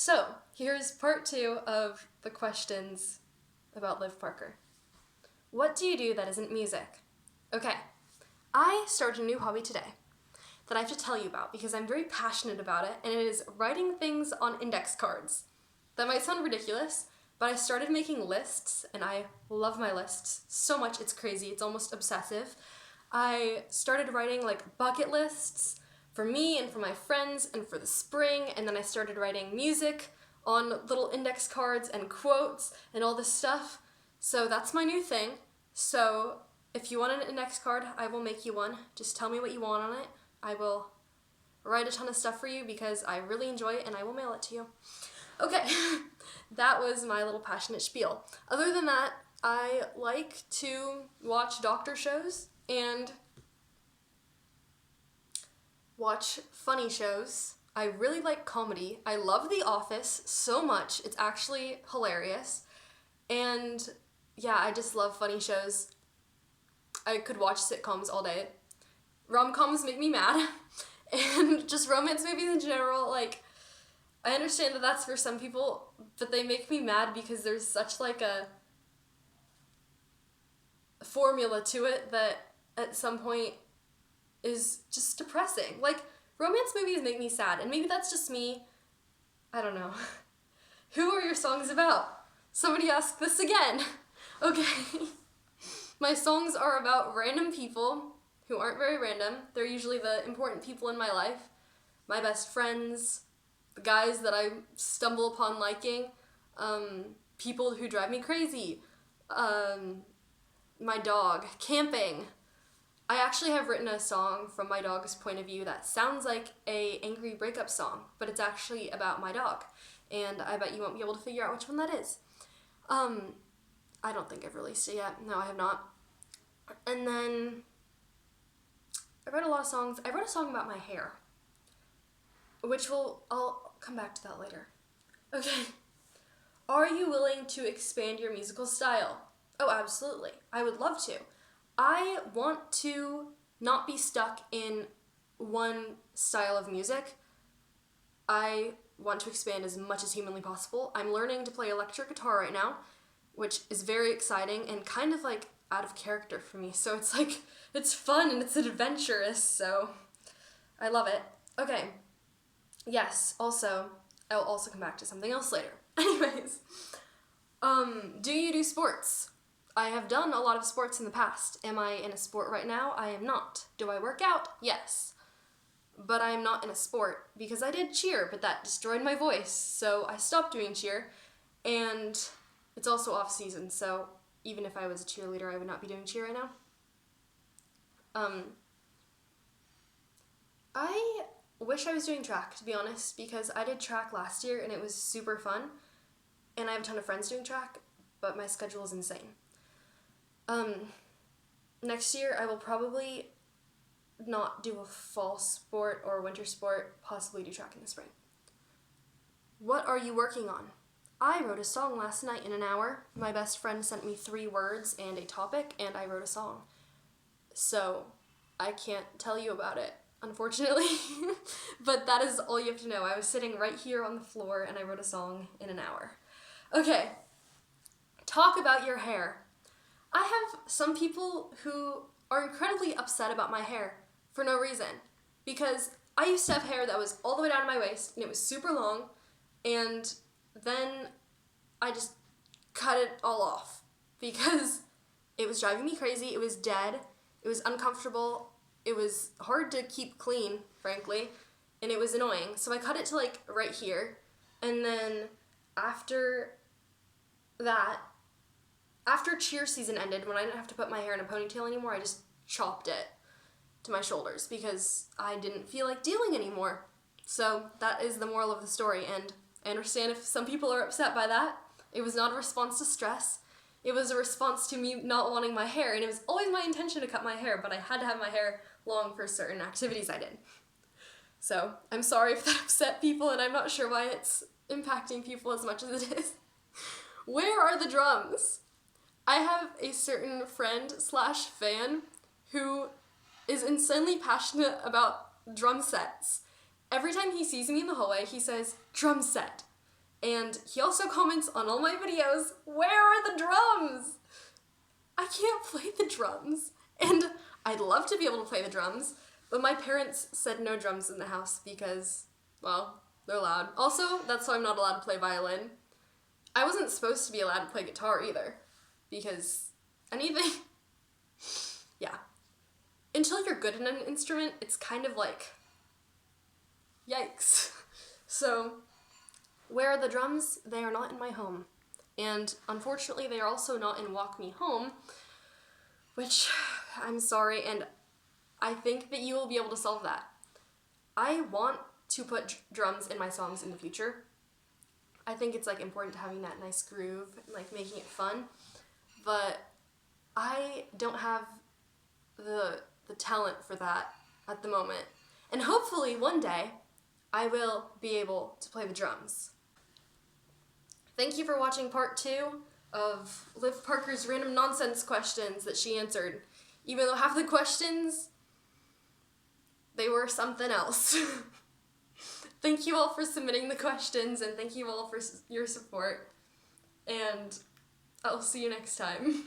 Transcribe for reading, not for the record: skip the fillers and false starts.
So, here's part two of the questions about Liv Parker. What do you do that isn't music? Okay, I started a new hobby today that I have to tell you about because I'm very passionate about it, and it is writing things on index cards. That might sound ridiculous, but I started making lists, and I love my lists so much, it's crazy, it's almost obsessive. I started writing bucket lists for me and for my friends and for the spring, and then I started writing music on little index cards and quotes and all this stuff. So that's my new thing. So if you want an index card, I will make you one. Just tell me what you want on it. I will write a ton of stuff for you because I really enjoy it and I will mail it to you. Okay, that was my little passionate spiel. Other than that, I like to watch doctor shows and watch funny shows. I really like comedy. I love The Office so much. It's actually hilarious. And yeah, I just love funny shows. I could watch sitcoms all day. Rom-coms make me mad. And just romance movies in general, I understand that that's for some people, but they make me mad because there's such a formula to it that at some point is just depressing. Romance movies make me sad, and maybe that's just me. I don't know. Who are your songs about? Somebody ask this again. Okay. My songs are about random people who aren't very random. They're usually the important people in my life. My best friends, the guys that I stumble upon liking, people who drive me crazy, my dog, camping. I actually have written a song from my dog's point of view that sounds like a angry breakup song, but it's actually about my dog, and I bet you won't be able to figure out which one that is. I don't think I've released it yet. No, I have not. And then I wrote a lot of songs. I wrote a song about my hair, I'll come back to that later. Okay. Are you willing to expand your musical style? Oh, absolutely. I would love to. I want to not be stuck in one style of music. I want to expand as much as humanly possible. I'm learning to play electric guitar right now, which is very exciting and kind of out of character for me. So it's fun and it's adventurous, so I love it. Okay. Yes, also, I'll also come back to something else later. Anyways, do you do sports? I have done a lot of sports in the past. Am I in a sport right now? I am not. Do I work out? Yes. But I am not in a sport because I did cheer, but that destroyed my voice, so I stopped doing cheer. And it's also off season, so even if I was a cheerleader, I would not be doing cheer right now. I wish I was doing track, to be honest, because I did track last year and it was super fun. And I have a ton of friends doing track, but my schedule is insane. Next year I will probably not do a fall sport or winter sport, possibly do track in the spring. What are you working on? I wrote a song last night in an hour. My best friend sent me 3 words and a topic, and I wrote a song. So, I can't tell you about it, unfortunately. But that is all you have to know. I was sitting right here on the floor, and I wrote a song in an hour. Okay, talk about your hair. I have some people who are incredibly upset about my hair for no reason. Because I used to have hair that was all the way down to my waist, and it was super long, and then I just cut it all off because it was driving me crazy, it was dead, it was uncomfortable, it was hard to keep clean, frankly, and it was annoying. So I cut it to right here, and then after that, after cheer season ended, when I didn't have to put my hair in a ponytail anymore, I just chopped it to my shoulders because I didn't feel like dealing anymore. So that is the moral of the story, and I understand if some people are upset by that. It was not a response to stress. It was a response to me not wanting my hair, and it was always my intention to cut my hair, but I had to have my hair long for certain activities I did. So I'm sorry if that upset people, and I'm not sure why it's impacting people as much as it is. Where are the drums? I have a certain friend/fan who is insanely passionate about drum sets. Every time he sees me in the hallway, he says, "Drum set." And he also comments on all my videos, where are the drums? I can't play the drums. And I'd love to be able to play the drums, but my parents said no drums in the house because, well, they're loud. Also, that's why I'm not allowed to play violin. I wasn't supposed to be allowed to play guitar either, because anything, yeah. Until you're good at an instrument, it's kind of like, yikes. So, where are the drums? They are not in my home. And unfortunately, they are also not in Walk Me Home, which I'm sorry, and I think that you will be able to solve that. I want to put drums in my songs in the future. I think it's like important to having that nice groove, and, like making it fun, but I don't have the talent for that at the moment. And hopefully one day I will be able to play the drums. Thank you for watching part 2 of Liv Parker's random nonsense questions that she answered. Even though half the questions, they were something else. Thank you all for submitting the questions, and thank you all for your support. And I'll see you next time.